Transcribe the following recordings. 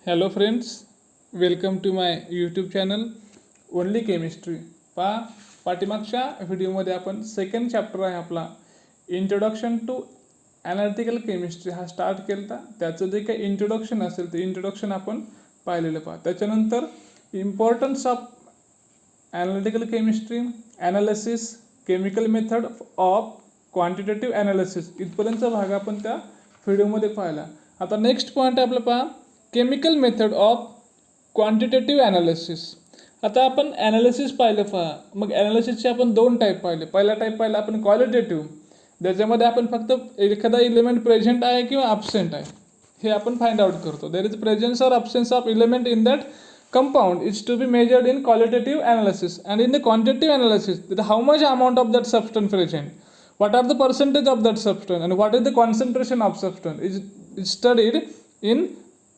Hello friends, welcome to my YouTube channel only chemistry. पाठीमागच्या व्हिडिओमध्ये आपण सेकंड चॅप्टर आहे आपला इंट्रोडक्शन टू ॲनालिटिकल केमिस्ट्री हा स्टार्ट केला होता. त्याचं जे काही इंट्रोडक्शन असेल ते इंट्रोडक्शन आपण पाहिलेलं त्याच्यानंतर importance of analytical chemistry, analysis, chemical method of quantitative analysis इथपर्यंतचा भाग आपण त्या व्हिडिओमध्ये पाहिला. आता नेक्स्ट पॉईंट आहे आपला chemical method of quantitative analysis. आता आपण ॲनालिसिस पाहिलं मग ॲनालिसिसचे आपण दोन टाईप पाहिले. पहिला टाईप पाहिला आपण क्वालिटेटिव्ह, ज्याच्यामध्ये आपण फक्त एखादा इलेमेंट प्रेझेंट आहे किंवा ॲब्सेंट आहे हे आपण फाइंड आउट करतो. There is presence or absence of element in that compound is to be measured in qualitative analysis, and in the quantitative analysis that how much amount of that substance present, what are the percentage of that substance, and what is the concentration of substance is studied in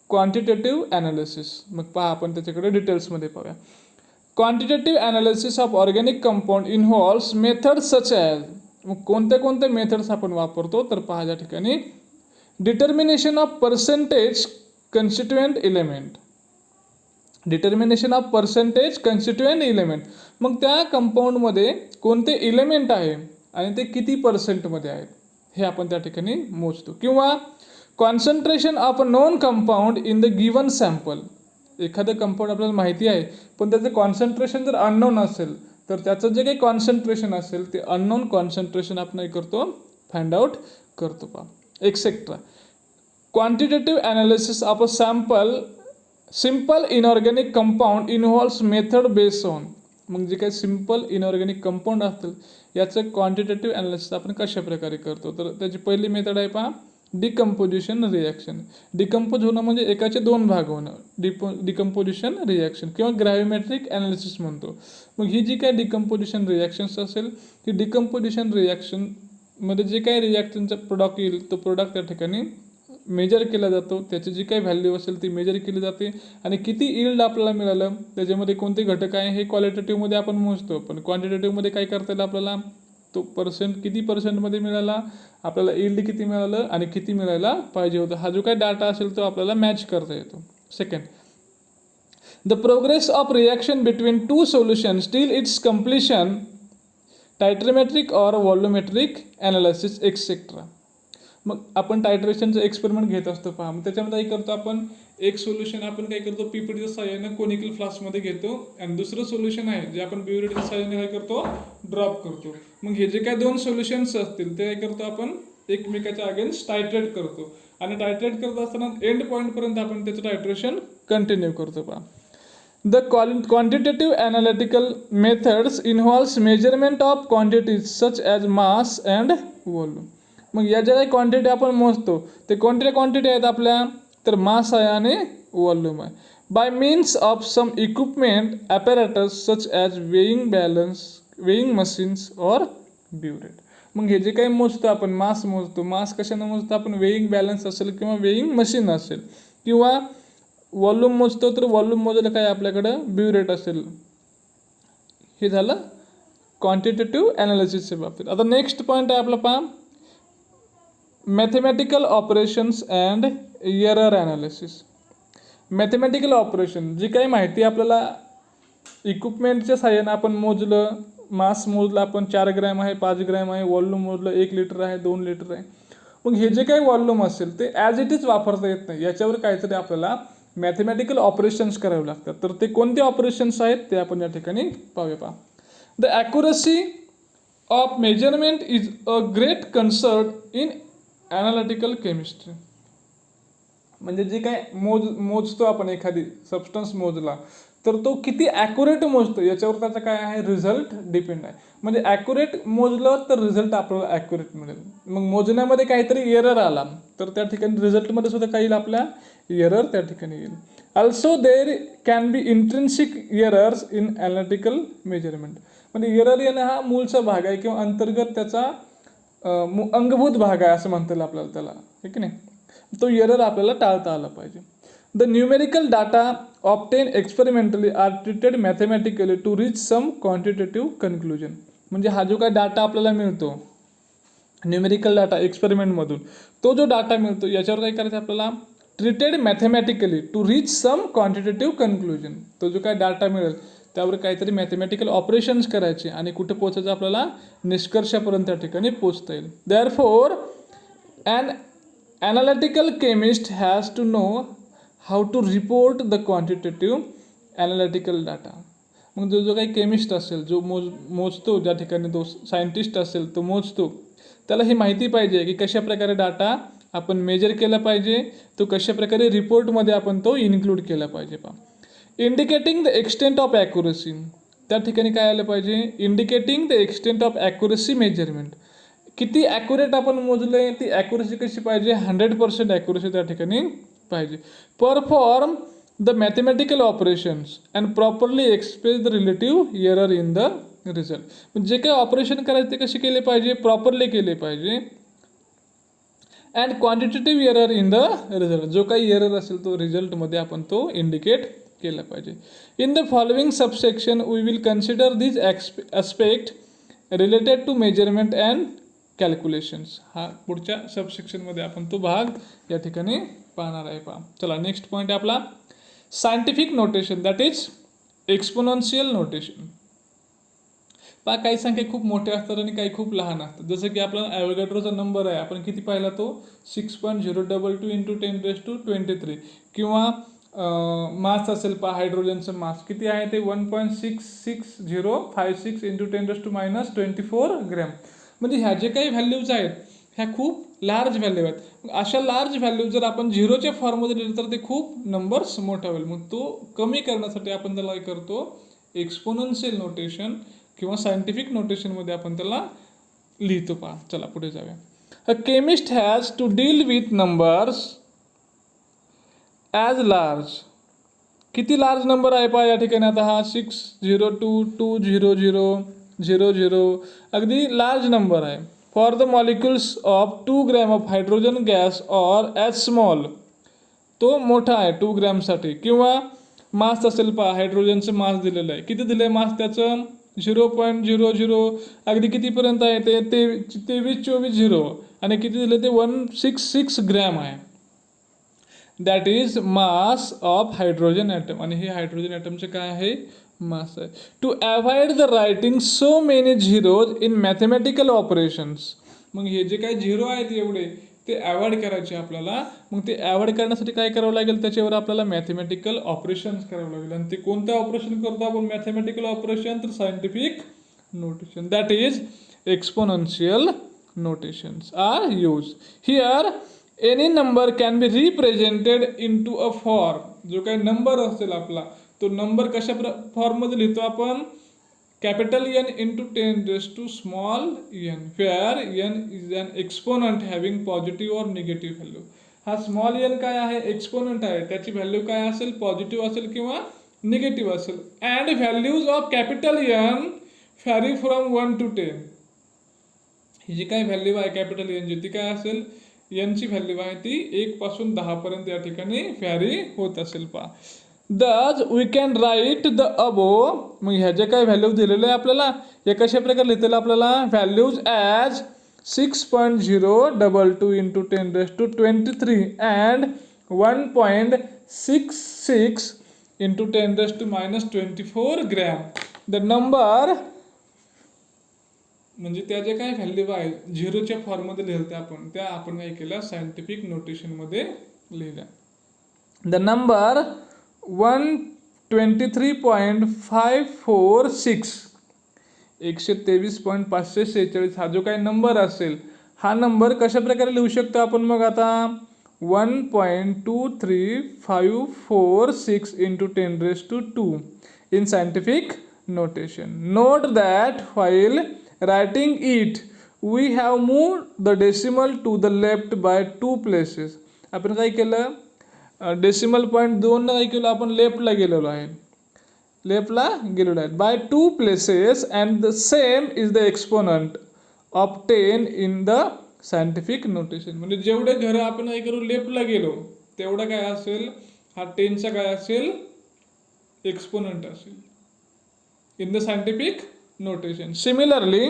quantitative analysis. मग पहा आपण त्याच्याकडे डिटेल्समध्ये पाहूया. Quantitative analysis of organic compound involves methods such as, मग कोणत्या कोणत्या methods आपण वापरतो तर पहा या ठिकाणी determination of percentage constituent element, determination of percentage constituent element. मग त्या कंपाऊंडमध्ये कोणते इलेमेंट आहे आणि ते किती पर्सेंटमध्ये आहेत हे आपण त्या ठिकाणी मोजतो. किंवा concentration of a known compound in the given sample, एखादं कंपाऊंड आपल्याला माहिती आहे पण त्याचं कॉन्सन्ट्रेशन जर अननोन असेल तर त्याचं जे काही कॉन्सन्ट्रेशन असेल ते अननोन कॉन्सन्ट्रेशन आपण काय करतो फाइंड आउट करतो पहा. Etcetera. Quantitative analysis of a sample simple inorganic compound involves method based on, मग जे काही सिंपल इनऑर्गॅनिक कंपाऊंड असतील याचं क्वांटिटेटिव्ह ॲनालिसिस आपण कशा प्रकारे करतो तर त्याची पहिली मेथड आहे पहा डिकम्पोजिशन रिॲक्शन. डिकम्पोज होणं म्हणजे एकाचे दोन भाग होणं, डिकम्पोजिशन रिॲक्शन किंवा ग्रॅव्हिमेट्रिक ॲनालिसिस म्हणतो. मग ही जी काही डिकम्पोजिशन रिॲक्शन्स असेल ती डिकम्पोजिशन रिॲक्शनमध्ये जे काही रिॲक्शनचा प्रोडक्ट येईल तो प्रोडक्ट त्या ठिकाणी मेजर केला जातो, त्याची जी काही व्हॅल्यू असेल ती मेजर केली जाते आणि किती यील्ड आपल्याला मिळालं त्याच्यामध्ये कोणते घटक आहे हे क्वालिटेटिव्हमध्ये आपण मोजतो. पण क्वांटिटेटिव्हमध्ये काय करता येईल आपल्याला तो किती पर्सेंटमध्ये मिळाला, आपल्याला यील्ड किती मिळालं आणि किती मिळायला पाहिजे होतं हा जो काही डाटा असेल तो आपल्याला मॅच करता येतो. Second, the progress of reaction between two solutions till its completion, titrimetric or volumetric analysis etcetera. मग आपण टायट्रेशनचं एक्सपेरिमेंट घेत असतो पहा. मग त्याच्यामध्ये काय करतो आपण एक सोल्युशन आपण काय करतो पीपीटीच्या सहाय्याने कोनिकल फ्लास्कमध्ये घेतो आणि दुसरं सोल्युशन आहे जे आपण ब्युरेटच्या सहाय्याने काय करतो ड्रॉप करतो. मग हे जे काही दोन सोल्युशन्स असतील ते काय करतो आपण एकमेकाच्या अगेन्स्ट टायट्रेट करतो आणि टायट्रेट करत असताना एंड पॉईंटपर्यंत आपण त्याचं टायट्रेशन कंटिन्यू करतो पहा. The quantitative analytical methods involves measurement of quantities such as mass and volume. मग या ज्या काही क्वांटिटी आपण मोजतो ते कोणत्या क्वांटिटी आहेत आपल्या तर मास आहे आणि व्हॉल्यूम आहे. By means of some equipment apparatus such as weighing machines or burette. मग हे जे काही मोजतो आपण मास मोजतो, मास कशाने मोजतो आपण वेईंग बॅलन्स असेल किंवा वेईंग मशीन असेल, किंवा व्हॉल्यूम मोजतो तर व्हॉल्यूम मोजायला काय आपल्याकडं ब्युरेट असेल. हे झालं क्वांटिटेटिव्ह ॲनालिसिसच्या बाबतीत. आता नेक्स्ट पॉईंट आहे आपला पहा mathematical operations and error analysis. Mathematical operation जी काही माहिती आपल्याला इक्विपमेंटच्या साहाय्याने आपण मोजलं, मास मोजलं आपण 4 ग्रॅम आहे 5 ग्रॅम आहे, व्हॉल्यूम मोजलं 1 लिटर आहे 2 लिटर आहे. मग हे जे काही व्हॉल्यूम असेल ते ॲज इट इज वापरता येत नाही, याच्यावर काहीतरी आपल्याला मॅथमॅटिकल ऑपरेशन्स करावे लागतात. तर ते कोणते ऑपरेशन्स आहेत ते आपण या ठिकाणी पाहूया पहा. The accuracy of measurement is a great concern in analytical chemistry. म्हणजे जे काय मोजतो आपण एखादी सबस्टन्स मोजला तर तो किती ॲक्युरेट मोजतो याच्यावर त्याचा काय आहे रिझल्ट डिपेंड आहे. म्हणजे ॲक्युरेट मोजलं तर रिझल्ट आपल्याला ॲक्युरेट मिळेल. मग मोजण्यामध्ये काहीतरी एरर आला तर त्या ठिकाणी रिझल्टमध्ये सुद्धा काही आपल्या एरर त्या ठिकाणी येईल. Also there can be intrinsic errors in analytical measurement. म्हणजे एरर येणं हा मूळचा भाग आहे किंवा अंतर्गत त्याचा अंगभूत भाग आहे असं म्हणता येईल आपल्याला त्याला, हे की नाही. तो एरर आपल्याला टाळता आला पाहिजे. The numerical data obtain experimentally are treated mathematically to reach some quantitative conclusion. म्हणजे हा जो काय डाटा आपल्याला मिळतो न्यूमेरिकल डाटा एक्सपेरिमेंटमधून, तो जो डाटा मिळतो याच्यावर काय करायचं आपल्याला treated mathematically to reach some quantitative conclusion. तो जो काय डाटा मिळेल त्यावर काहीतरी मॅथमॅटिकल ऑपरेशन्स करायचे आणि कुठे पोचायचं आपल्याला निष्कर्षापर्यंत त्या ठिकाणी पोचता येईल. Therefore an analytical chemist has to know how to report the quantitative analytical data. मग जो काही केमिस्ट असेल, जो मोजतो, ज्या ठिकाणी तो सायंटिस्ट असेल तो मोजतो, त्याला ही माहिती पाहिजे की कशा प्रकारे डाटा आपण मेजर केला पाहिजे, तो कशा प्रकारे रिपोर्टमध्ये आपण तो इन्क्लूड केला पाहिजे. Indicating the extent of accuracy. त्या ठिकाणी काय आलं पाहिजे, indicating the extent of accuracy measurement. किती ॲक्युरेट आपण मोजले, ती ॲक्युरसी कशी पाहिजे, 100% ॲक्युरसी त्या ठिकाणी पाहिजे. Perform the mathematical operations and properly express the relative error in the result. जे काही ऑपरेशन करायचे ते कसे केले पाहिजे, प्रॉपरली केले पाहिजे. And quantitative error in the result. जो काही एरर असेल तो रिझल्टमध्ये आपण तो इंडिकेट केला पाहिजे. In the following subsection we will consider this aspect related to measurement and calculations. हा पुढच्या सबसेक्शनमध्ये आपण तो भाग या ठिकाणी पाहणार आहे. चला नेक्स्ट पॉईंट आहे आपला scientific notation, that is exponential notation. काही संख्या खूप मोठ्या असतात आणि काही खूप लहान असतात. जसं की आपला ॲव्होगॅड्रोचा नंबर आहे, आपण किती पाहिला तो 6.022 × 10⁻23. किंवा मास असेल हायड्रोजनचं मास किती आहे ते 1.66056 × 10⁻24 ग्रॅम. म्हणजे ह्या जे काही व्हॅल्यूज आहेत ह्या खूप लार्ज व्हॅल्यू आहेत. अशा लार्ज व्हॅल्यू जर आपण झिरोच्या फॉर्ममध्ये लिहिलं तर ते खूप नंबर्स मोठा होईल. मग तो कमी करण्यासाठी आपण त्याला काय करतो, एक्सपोनेन्शियल नोटेशन किंवा सायंटिफिक नोटेशनमध्ये आपण त्याला लिहितो. चला पुढे जाऊया. A chemist has to deal with numbers as large. किती लार्ज नंबर आहे या ठिकाणी. आता हा 602200000 अगदी लार्ज नंबर आहे. For the molecules of 2 gram of hydrogen gas or as small. तो मोठा आहे 2 ग्रॅमसाठी. किंवा मास असेल हायड्रोजनचं मास दिलेलं आहे, किती दिलं आहे मास त्याचं 0.00 अगदी कितीपर्यंत आहे ते 23-24 आणि किती दिलं ते 166 ग्रॅम आहे. That is mass of hydrogen atom. आणि हे हायड्रोजन ॲटमचं काय आहे, मास आहे. To avoid the writing so many zeros in mathematical operations. मग हे जे काही झिरो आहेत एवढे ते अवॉइड करायचे आपल्याला. मग ते अवॉइड करण्यासाठी काय करावं लागेल, त्याच्यावर आपल्याला मॅथमॅटिकल ऑपरेशन्स करावं लागेल. आणि ते कोणतं ऑपरेशन करतो आपण मॅथमॅटिकल ऑपरेशन, तर scientific notation, that is exponential notations are use. Here any number can be represented in to a form. जो काही नंबर असेल आपला तो नंबर कशा फॉर्ममध्ये लिहितो आपण, capital N × 10⁻⁻⁴ where n is an exponent having positive और निगेटिव्ह व्हॅल्यू. हा स्मॉल n काय आहे, एक्सपोनंट आहे, त्याची व्हॅल्यू काय असेल, पॉझिटिव्ह असेल किंवा निगेटिव्ह असेल. And values of capital N vary from 1 to 10. ही जी काय व्हॅल्यू आहे कॅपिटल N ची ती काय असेल, Nची व्हॅल्यू आहे ती 1 पासून 10 पर्यंत या ठिकाणी व्हॅरी होत असेल. Thus we can write the above. मग ह्या जे काही व्हॅल्यू दिलेले आहे आपल्याला हे कशा प्रकारे लिहिता आपल्याला, values as 6.022 × 10⁻23 and 1.66 × 10⁻24 gram. The number म्हणजे त्या ज्या काही व्हॅल्यू आहे झिरोच्या फॉर्ममध्ये लिहिल्या आपण, त्या आपण काय केल्या सायंटिफिक नोटेशनमध्ये लिहिल्या. द नंबर 123.546 123.546 हा जो काही नंबर असेल हा नंबर कशा प्रकारे लिहू शकतो आपण. मग आता 1.23546 × 10⁻²2 in scientific notation. Note that while writing it we have moved the decimal to the left by 2 places. आपण काय केलं, डेसिमल पॉईंट 2 काय केलं आपण, लेफ्टला गेलेलो आहे, by 2 places and the same is the exponent of 10 in the scientific notation. म्हणजे जेवढे घरं आपण काय करू लेफ्टला गेलो तेवढं काय असेल, हा 10चा काय असेल, एक्सपोनंट असेल in the scientific notation. Similarly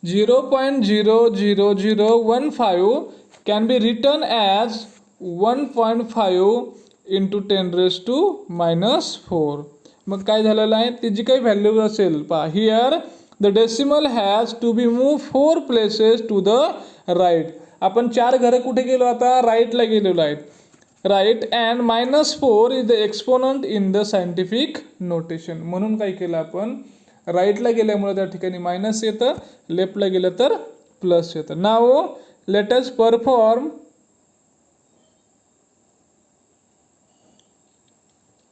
0.00015 can be written as 1.5 into 10⁻⁻⁴. मग काय झालेलं आहे, ती जी काही व्हॅल्यू असेल पहा, here the decimal has to be move 4 places to the right. आपण 4 घरं कुठे गेलो, आता राईटला गेलेलो आहेत. Right and -4 is the exponent in the scientific notation. म्हणून काय केलं आपण, राईटला गेल्यामुळे त्या ठिकाणी मायनस येतं, लेफ्टला गेलं तर प्लस येतं. Now let us perform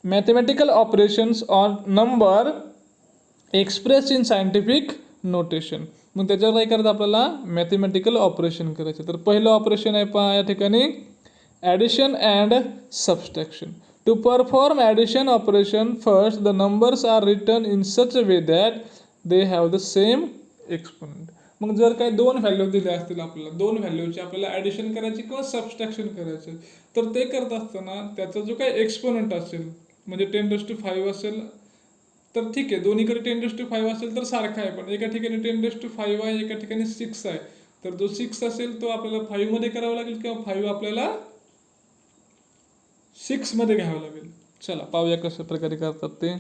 mathematical operations on number express in scientific notation. मग त्याच्यावर काय करायचं, आपल्याला मॅथमॅटिकल ऑपरेशन करायचं. तर पहिलं ऑपरेशन आहे पहा या ठिकाणी, addition and subtraction. To perform addition operation first the numbers are written in such a way that they have the same exponent. मग जर काही 2 व्हॅल्यू दिल्या असतील आपल्याला, 2 व्हॅल्यूची आपल्याला ॲडिशन करायची किंवा सबस्ट्रॅक्शन करायचं, तर ते करत असताना त्याचा जो काही एक्सपोनंट असेल, म्हणजे 10⁵ असेल तर ठीक आहे, दोन्हीकडे 10⁵ असेल तर सारखा आहे. पण एका ठिकाणी 10⁵ आहे, एका ठिकाणी 6 आहे. तर जो 6 असेल तो आपल्याला 5 मध्ये करावा लागेल किंवा 5 आपल्याला 6 मध्ये घ्यावं लागेल. चला पाहूया कशा प्रकारे करतात ते.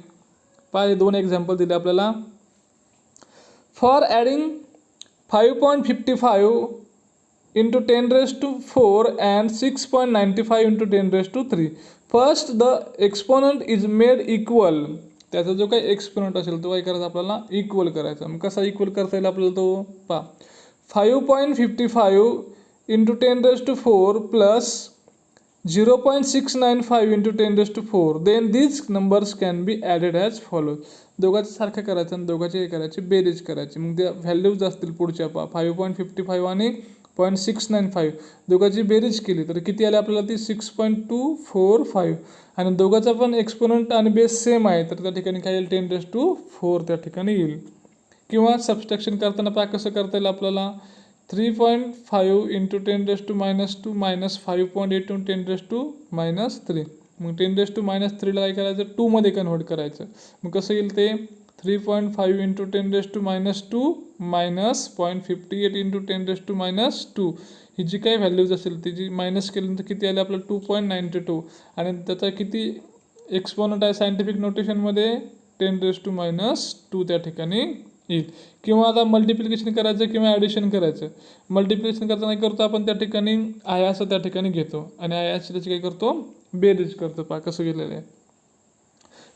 पहा 2 एक्झाम्पल दिले आपल्याला. For adding 5.55 into 10⁴ and 6.95 into 10⁵. First the exponent is made equal. त्याचा जो काही एक्सपोनंट असेल तो काय करायचा, आपल्याला इक्वल करायचा. मग कसा इक्वल करता येईल आपल्याला तो पहा. 5.55 into 10⁴ plus 0.695 into 10⁴. Then these numbers can be added as follows. दोघांचं सारखं करायचं आणि दोघांचे हे करायचे, बेरीज करायची. मग त्या व्हॅल्यूज असतील पुढच्या पहा, 5.55 आणि 0.695 दोघांची बेरीज केली तर किती आले आपल्याला, ती 6.245. आणि दोघांचा पण एक्सपोनंट आणि बेस सेम आहे, तर त्या ठिकाणी काय येईल, 10⁴ त्या ठिकाणी येईल. किंवा सबस्ट्रॅक्शन करताना पहा कसं करता येईल आपल्याला, 3.5 इंटू 10⁻² मायनस 5.8 इंटू 10⁻³ मग 10⁻³ ला काय करायचं, 2 मध्ये कन्व्हर्ट करायचं. मग कसं येईल ते, 3.5 इंटू 10⁻² मायनस 0.58 इंटू 10⁻². ही जी काही व्हॅल्यूज असेल ती जी मायनस केल्यानंतर किती आले आपल्याला, 2.92. आणि त्याचा किती एक्सपोनंट आहे सायंटिफिक नोटेशनमध्ये, 10⁻² त्या ठिकाणी येईल. किंवा आता मल्टिप्लिकेशन करायचं किंवा ॲडिशन करायचं. मल्टिप्लिकेशन करताना करतो आपण त्या ठिकाणी आय असं त्या ठिकाणी घेतो आणि आय असं त्याची काय करतो, बेरीज करतो. पहा कसं गेलेलं आहे.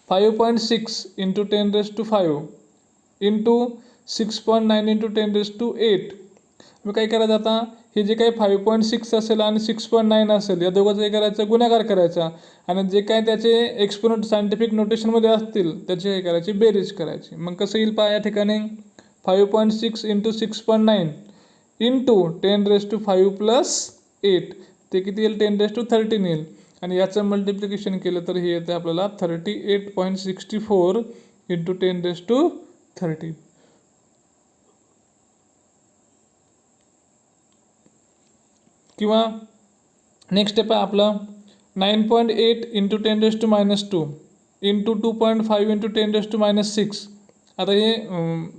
5.6 इंटू 10⁵ इंटू 6.9 इंटू 10⁸. मग काय करायचं आता, हे जे काही 5.6 असेल आणि 6.9 असेल या दोघांचं काय करायचं, गुणाकार करायचा. आणि जे काय त्याचे एक्सपोनंट सायंटिफिक नोटेशनमध्ये असतील त्याचे काय करायची, बेरीज करायची. मग कसं येईल पहा या ठिकाणी, 5.6 इंटू 6.9 इंटू 10⁵ प्लस 8 ते किती येईल, 10⁻13 येईल. आणि याचं मल्टिप्लिकेशन केलं तर हे येतं आपल्याला 38.64 इंटू 10⁻13. किंवा नेक्स्ट स्टेप आहे आपलं 9.8 इंटू 10⁻² इंटू 2.5 इंटू 10⁻6. आता हे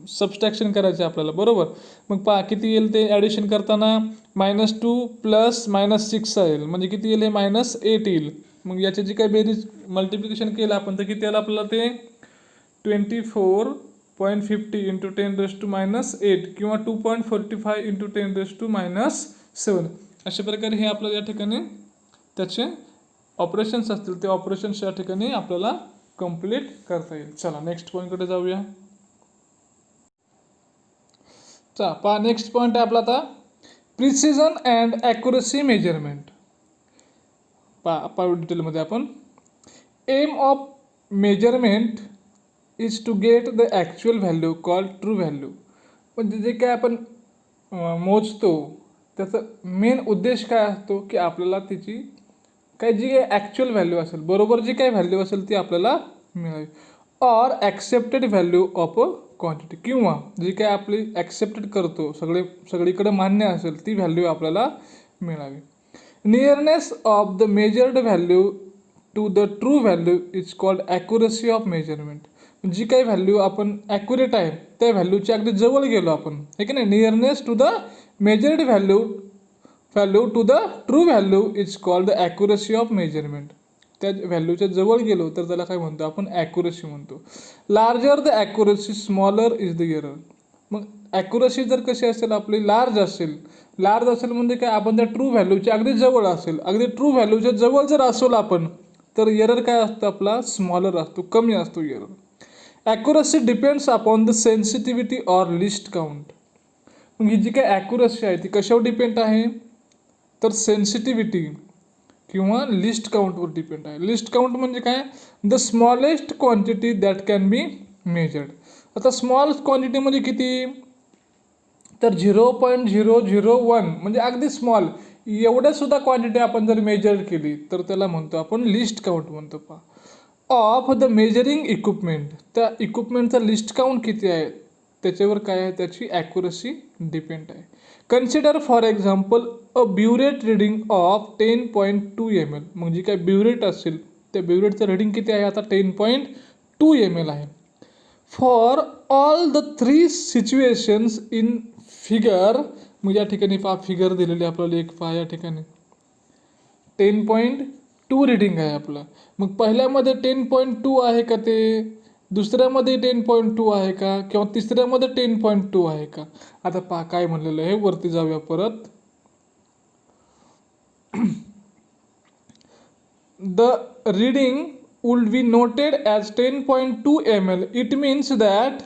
सबस्ट्रॅक्शन करायचं आहे आपल्याला, बरोबर. मग पहा किती येईल ते ॲडिशन करताना, -2 प्लस -6 येईल, म्हणजे किती येईल, हे -8 येईल. मग याची जी काही बेरीज मल्टिप्लिकेशन केलं आपण तर किती आलं आपल्याला, ते 24.50 इंटू 10⁻8 किंवा 2.45 इंटू 10⁻7. अशा प्रकारे हे आपल्याला या ठिकाणी त्याचे ऑपरेशन्स असतील ते ऑपरेशन्स या ठिकाणी आपल्याला कंप्लीट करता येईल. चला नेक्स्ट पॉईंटकडे जाऊया. चला पहा नेक्स्ट पॉईंट आहे आपला आता, प्रिसिजन अँड ॲक्युरसी मेजरमेंट. पाहू डिटेलमध्ये आपण. Aim of measurement is to get the actual value called true value. म्हणजे जे काय आपण मोजतो त्याचा मेन उद्देश काय असतो की आपल्याला तिची काय जी ॲक्च्युअल व्हॅल्यू असेल, बरोबर जी काही व्हॅल्यू असेल ती आपल्याला मिळावी. Or accepted value of a quantity, किंवा जी काय आपली ॲक्सेप्टेड करतो सगळीकडे मान्य असेल ती व्हॅल्यू आपल्याला मिळावी. Nearness of the measured value to the true value is called accuracy of measurement. जी काही व्हॅल्यू आपण ॲक्युरेट आहे त्या व्हॅल्यूच्या अगदी जवळ गेलो आपण, हे की नाही. Nearness to the measured value value to the true value is called the accuracy of measurement. त्या व्हॅल्यूच्या जवळ गेलो तर त्याला काय म्हणतो आपण, ॲक्युरसी म्हणतो. Larger the accuracy smaller is the error. मग ॲक्युरसी जर कशी असेल आपली, लार्ज असेल. लार्ज असेल म्हणजे काय, आपण त्या ट्रू व्हॅल्यूच्या अगदी जवळ असेल, अगदी ट्रू व्हॅल्यूच्या जवळ जर असेल आपण, तर एरर काय असतो आपला, स्मॉलर असतो, कमी असतो error. Accuracy depends upon the sensitivity or list count. मग ही जी काय ॲक्युरसी आहे ती कशावर डिपेंड आहे, तर सेन्सिटिव्हिटी किंवा लिस्ट काउंटवर डिपेंड आहे. लिस्ट काउंट म्हणजे काय, the smallest quantity that can be measured. आता स्मॉल क्वांटिटी म्हणजे किती, तर 0.001 म्हणजे अगदी स्मॉल. एवढ्यासुद्धा क्वांटिटी आपण जर मेजर केली तर त्याला म्हणतो आपण लिस्ट काउंट म्हणतो. पहा, ऑफ द मेजरिंग इक्विपमेंट, त्या इक्विपमेंटचा लिस्ट काउंट किती आहे त्याच्यावर काय आहे, त्याची ॲक्युरसी डिपेंड आहे. Consider for example a burette reading of 10.2 ml. मग जी काय ब्युरेट असेल त्या ब्युरेटचं रिडिंग किती आहे आता, 10.2 ml आहे. For all the 3 situations in figure. मग या ठिकाणी पहा फिगर दिलेली आपल्याला एक, पहा या ठिकाणी 10.2 रिडिंग आहे आपलं. मग पहिल्यामध्ये 10.2 आहे का, ते दुसऱ्यामध्ये 10.2 आहे का, किंवा तिसऱ्यामध्ये 10.2 आहे का. आता पहा काय म्हणलेलं आहे, वरती जाऊया परत. The reading would be noted as 10.2 ml. It means that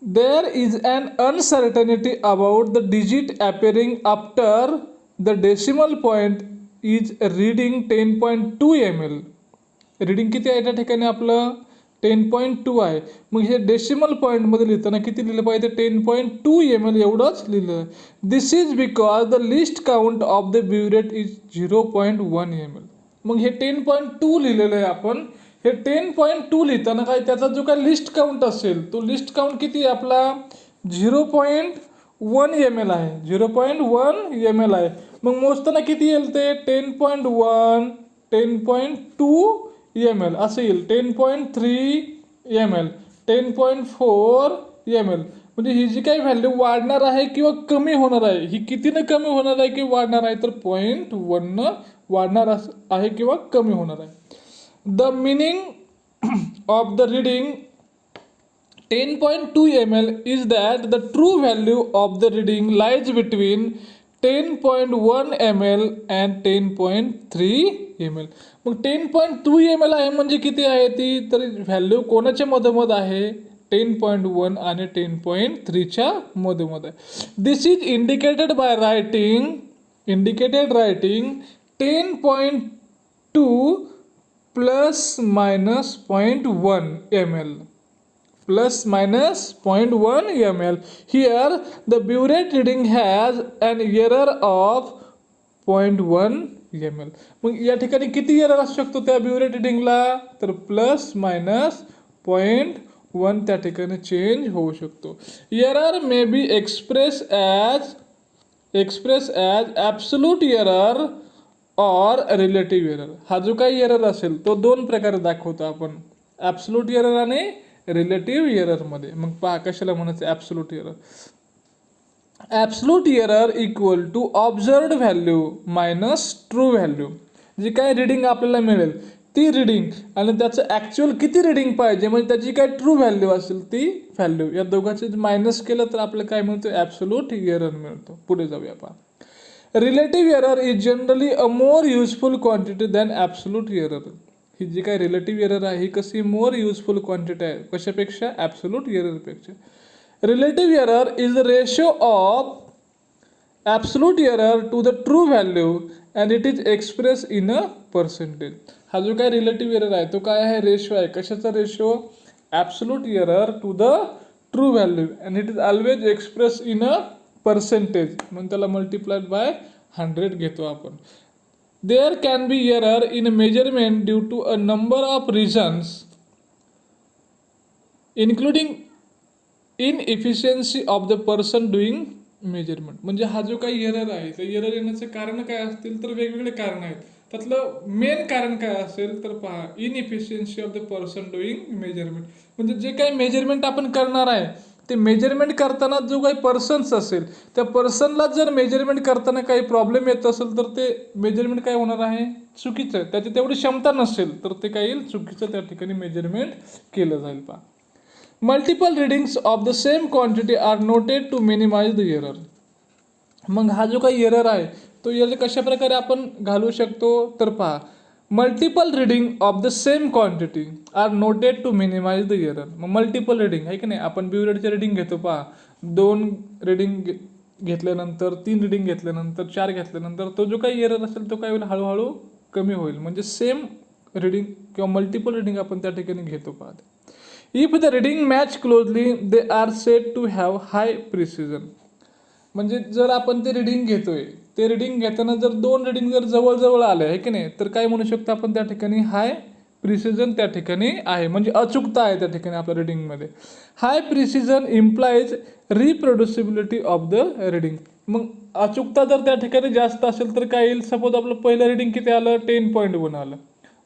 there is an uncertainty about the digit appearing after the decimal point is reading 10.2 ml. Reading किती आहे त्या ठिकाणी आपलं, 10.2 आहे. मग हे डेसिमल पॉईंटमध्ये लिहिताना किती लिहिलं पाहिजे, 10.2 ml एवढंच लिहिलं. This is because the least count of the burette is 0.1 ml. मग हे 10.2 लिहिलेलं आहे आपण. हे 10.2 लिहिताना काय, त्याचा जो काय लिस्ट काउंट असेल तो लिस्ट काउंट किती आहे आपला, 0.1 ml आहे. 0.1 ml आहे. मग मोजताना किती येईल ते, 10.1, 10.2 ml असं येईल. 10.3 ml, 10.4 ml. म्हणजे ही जी काही व्हॅल्यू वाढणार आहे किंवा कमी होणार आहे, ही कितीनं कमी होणार आहे किंवा वाढणार आहे, तर 0.1 वाढणार आहे किंवा कमी होणार आहे. The meaning of the reading 10.2 ml is that the true value of the reading lies between 10.1 ml and 10.3 ml. मग 10.2 ml आहे म्हणजे किती आहे ती, तर व्हॅल्यू कोणाच्या मधोमध आहे, 10.1 आणि 10.3च्या मधोमध आहे. This is indicated writing 10.2 plus minus 0.1 ml. Plus minus 0.1 ml. Here the burette reading has an error of 0.1 ml. मग या ठिकाणी किती एरर असू शकतो त्या ब्युरेट रिडिंगला, तर प्लस मायनस 0.1 त्या ठिकाणी चेंज होऊ शकतो. Error may be express as absolute error और रिलेटिव्ह एरर. हा जो काही एरर असेल तो दोन प्रकारे दाखवतो आपण, ॲब्सोल्यूट एरर आणि रिलेटिव्ह एररमध्ये. मग पहा कशाला म्हणायचं absolute error. Absolute error equal to observed value minus true value. जी काय रिडिंग आपल्याला मिळेल ती रिडिंग आणि त्याचं ॲक्च्युअल किती रिडिंग पाहिजे, म्हणजे त्याची काय ट्रू व्हॅल्यू असेल ती व्हॅल्यू, या दोघांचे मायनस केलं तर आपल्याला काय मिळतं, ॲब्सोल्यूट एरर मिळतो. पुढे जाऊया पहा. Relative error is generally a more useful quantity than absolute error. ही जी काय रिलेटिव्ह एरर आहे ही कशी मोर युजफुल क्वांटिटी आहे कशापेक्षा, ॲब्सोल्यूट एररपेक्षा. Relative error is the ratio of absolute error to the true value and it is express in a percentage. हा जो काय रिलेटिव्ह एरर आहे तो काय आहे, रेशो आहे. कशाचा ratio, absolute error to the true value and it is always express in a percentage. म्हणून त्याला मल्टिप्लाइड बाय 100 घेतो आपण. There can be error in measurement due to a number of reasons including inefficiency of the person doing measurement. म्हणजे हा जो काही error आहे त्या एरर येण्याचे कारण काय असतील, तर वेगवेगळे कारण आहेत. त्यातलं मेन कारण काय असेल तर पहा, inefficiency of the person doing measurement. म्हणजे जे काही मेजरमेंट आपण करणार आहे ते मेजरमेंट करताना जो काही पर्सन्स असेल त्या पर्सनला जर मेजरमेंट करताना काही प्रॉब्लेम येत असेल तर ते मेजरमेंट काय होणार आहे, चुकीचं आहे. त्याची तेवढी क्षमता नसेल तर ते काय येईल, चुकीचं त्या ठिकाणी मेजरमेंट केलं जाईल. पहा, multiple readings of the same quantity are noted to minimise the error. मग हा जो काही एरर आहे तो एरर कशा प्रकारे आपण घालू शकतो, तर पहा, multiple reading of the same quantity are noted to minimise the error. मग मल्टिपल रिडिंग आहे की नाही, आपण ब्युरेटचे रिडिंग घेतो. पहा, 2 रिडिंग घेतल्यानंतर, 3 रिडिंग घेतल्यानंतर, 4 घेतल्यानंतर तो जो काही एरर असेल तो काय होईल, हळूहळू कमी होईल. म्हणजे सेम रिडिंग किंवा मल्टिपल रिडिंग आपण त्या ठिकाणी घेतो. पहा, if the reading match closely they are said to have high precision. म्हणजे जर आपण ते रिडिंग घेतोय, ते रिडिंग घेताना जर 2 रिडिंग जर जवळजवळ आले आहे की नाही, तर काय म्हणू शकतो आपण त्या ठिकाणी, हाय प्रिसिजन त्या ठिकाणी आहे. म्हणजे अचूकता आहे त्या ठिकाणी आपल्या रिडिंगमध्ये. High precision implies reproducibility of the reading. मग अचूकता जर त्या ठिकाणी जास्त असेल तर काय येईल, सपोज आपलं पहिलं रिडिंग किती आलं, 10.1 आलं,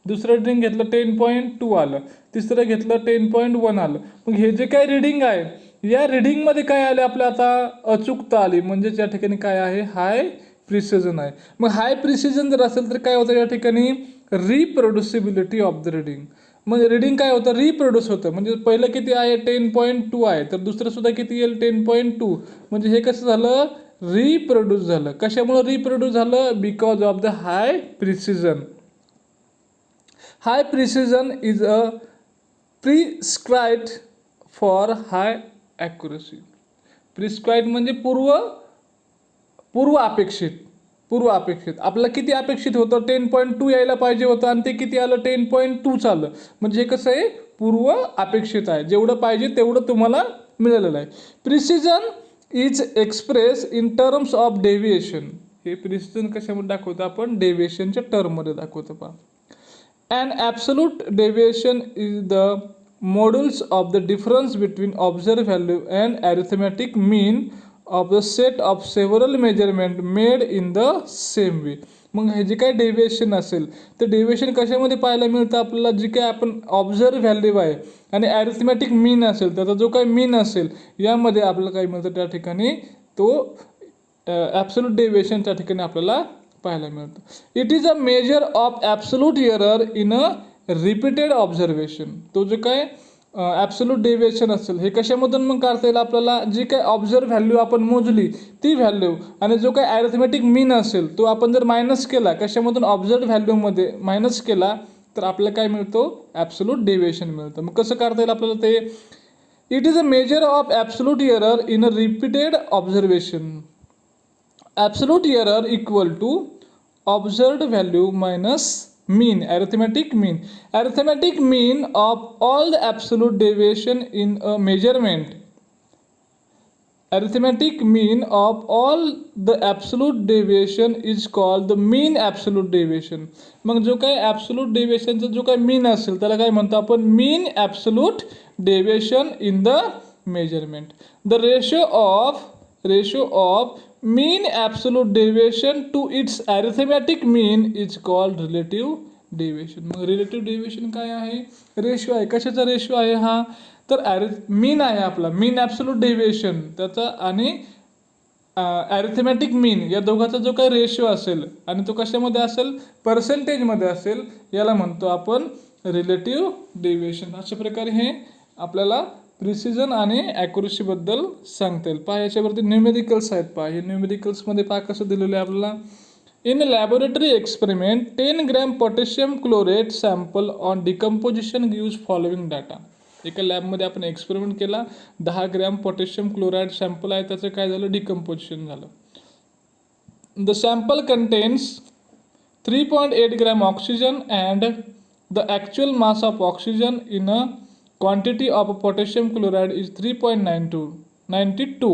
दुसरं रिडिंग घेतलं 10.2 आलं, तिसरं घेतलं 10.1 आलं. मग हे जे काही रिडिंग आहे या रिडिंगमध्ये काय आले आपल्या, आता अचूकता आली. म्हणजे त्या ठिकाणी काय आहे, हाय प्रिसिजन आहे. मग हाय प्रिसिजन जर असेल तर काय होतं या ठिकाणी, रिप्रोड्युसिबिलिटी ऑफ द रिडिंग. म्हणजे रिडिंग काय होतं, रिप्रोड्यूस होतं. म्हणजे पहिलं किती आहे, 10.2 आहे, तर दुसरं सुद्धा किती येईल, 10.2. म्हणजे हे कसं झालं, रिप्रोड्यूस झालं. कशामुळे रिप्रोड्यूस झालं, because of the high precision. High precision is a prescribed for high accuracy. Prescribe म्हणजे पूर्व अपेक्षित. आपल्याला किती अपेक्षित होतं, 10.2 यायला पाहिजे होतं आणि ते किती आलं, 10.2 आलं. म्हणजे हे कसं आहे, पूर्व अपेक्षित आहे. जेवढं पाहिजे तेवढं तुम्हाला मिळालेलं आहे. Precision is express in terms of deviation. हे प्रिसिजन कशामध्ये दाखवतो आपण, डेव्हिएशनच्या टर्ममध्ये दाखवतो. पहा, and absolute deviation is the modulus of the difference between observed value and arithmetic mean of the set of several measurement made in the same way. मग हे जे काही डेव्हिएशन असेल तर डेव्हिएशन कशामध्ये पाहायला मिळतं आपल्याला, जी काही आपण ऑब्झर्व व्हॅल्यू आहे आणि ॲरिथमॅटिक मीन असेल, त्याचा जो काही मीन असेल यामध्ये आपल्याला काय मिळतं त्या ठिकाणी, तो ॲब्सोल्यूट डेव्हिएशन त्या ठिकाणी आपल्याला पाहायला मिळतं. It is a measure of absolute error in a repeated observation. तो जो काय ॲब्सोल्यूट डेव्हिएशन असेल हे कशामधून मग काढता येईल आपल्याला, जी काय ऑब्झर्व व्हॅल्यू आपण मोजली ती व्हॅल्यू आणि जो काय ॲरिथमॅटिक मीन असेल तो आपण जर मायनस केला, कशामधून, ऑब्झर्व व्हॅल्यूमध्ये मायनस केला, तर आपल्याला काय मिळतो, ॲब्सोल्यूट डेव्हिएशन मिळतं. मग कसं काढता येईल आपल्याला ते, it is a measure of absolute error in a repeated observation. Absolute error equal to observed value minus mean, arithmetic mean of all the absolute deviation in a measurement. Arithmetic mean of all the absolute deviation is called the mean absolute deviation. मग जो काही absolute deviation चा जो काही mean असेल त्याला काय म्हणतो आपण, mean absolute deviation in the measurement. The ratio of mean absolute deviation to its arithmetic mean is called relative deviation. मग relative deviation काय आहे, रेशो आहे. कशाचा रेशो आहे हा, तर मीन आहे आपला, मीन ॲब्सोल्यूट डेव्हिएशन त्याचा आणि ॲरिथमॅटिक मीन या दोघांचा जो काही रेशो असेल आणि तो कशामध्ये असेल, पर्सेंटेजमध्ये असेल, याला म्हणतो आपण रिलेटिव्ह डेव्हिएशन. अशा प्रकारे हे आपल्याला प्रिसिजन आणि ॲक्युरसीबद्दल सांगता येईल. पहा, याच्यावरती न्यूमेरिकल्स आहेत. पहा, हे न्यूमेरिकल्समध्ये पहा कसं दिलेलं आहे आपल्याला. In laboratory experiment 10 gram potassium chlorate sample on decomposition gives following data. एका लॅबमध्ये आपण एक्सपेरिमेंट केला, 10 ग्रॅम पोटॅशियम क्लोराईड सॅम्पल आहे, त्याचं काय झालं, डिकम्पोजिशन झालं. The sample contains 3.8 gram oxygen and the actual mass of oxygen in a quantity of potassium chloride is 3.92.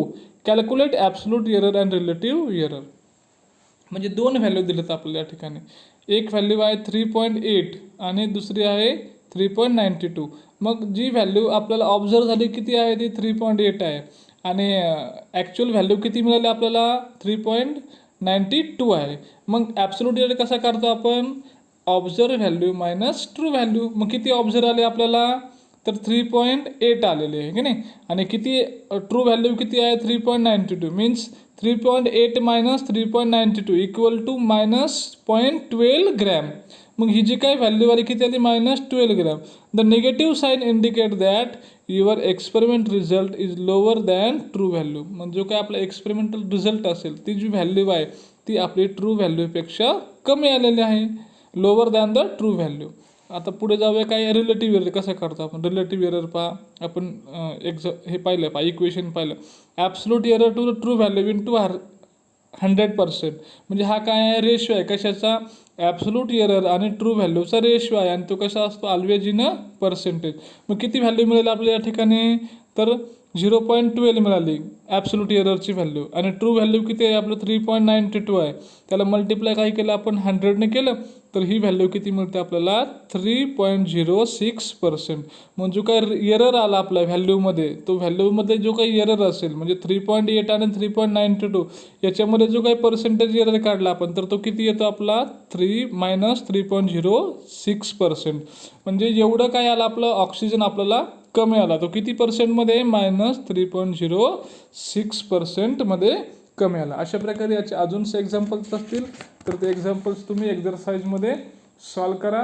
Calculate absolute error and relative error. म्हणजे 2 व्हॅल्यू दिलेत आपल्याला या ठिकाणी. एक व्हॅल्यू आहे 3.8 आणि दुसरी आहे 3.92. मग जी व्हॅल्यू आपल्याला ऑब्झर्व झाली किती आहे ती 3.8 आहे आणि ॲक्च्युअल व्हॅल्यू किती मिळाली आपल्याला 3.92 आहे. मग ॲब्सोल्यूट एरर कसा काढतो आपण, observe value minus true value. मग किती ऑब्झर्व आले आपल्याला, तर 3.8 आलेली आहे की नाही. आणि किती ट्रू व्हॅल्यू किती आहे 3.92 means 3.8 minus 3.92 equal to -0.12 gram. मग ही जी काही व्हॅल्यू आली किती आली -12 gram. The negative sign indicate that your experiment result is lower than true value. म्हणजे जो काय आपला एक्सपेरिमेंटल रिझल्ट असेल ती जी व्हॅल्यू आहे ती आपली ट्रू व्हॅल्यूपेक्षा कमी आलेली आहे, lower than the true value. आता पुढे जाऊया काय रिलेटिव्ह एरर कसं करतो आपण. रिलेटिव्ह एरर पहा आपण हे पाहिलं पहा इक्वेशन पाहिलं. Absolute error to the true value into 100%. म्हणजे हा काय आहे रेशो आहे कशाचा ॲब्सोल्यूट एरर आणि ट्रू व्हॅल्यूचा रेशो आहे आणि तो कसा असतो ऑलवेज इन पर्सेंटेज. मग किती व्हॅल्यू मिळेल आपल्याला या ठिकाणी तर 0.12 मिळाली ॲब्सोल्यूट एररची व्हॅल्यू आणि ट्रू व्हॅल्यू किती आहे आपलं 3.92 आहे. त्याला मल्टिप्लाय काय केलं आपण 100ने केलं तर ही व्हॅल्यू किती मिळते आपल्याला 3.06%. मग जो काय एरर आला आपल्या व्हॅल्यूमध्ये तो व्हॅल्यूमध्ये जो काही एरर असेल म्हणजे 3.8 आणि 3.92 याच्यामध्ये जो काही पर्सेंटेज एरर काढला आपण तर तो किती येतो आपला 3.06%. म्हणजे एवढं काय आलं आपलं ऑक्सिजन आपल्याला कमी आला तो किती पर्सेंटमध्ये -3.06%मध्ये कमी आला. अशा प्रकारे याचे अजूनचे एक्झाम्पल्स असतील तर ते एक्झाम्पल्स तुम्ही एक्झरसाइजमध्ये सॉल्व करा.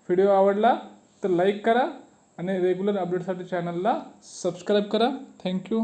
व्हिडिओ आवडला तर लाईक करा आणि रेग्युलर अपडेटसाठी चॅनलला सबस्क्राईब करा. थँक्यू.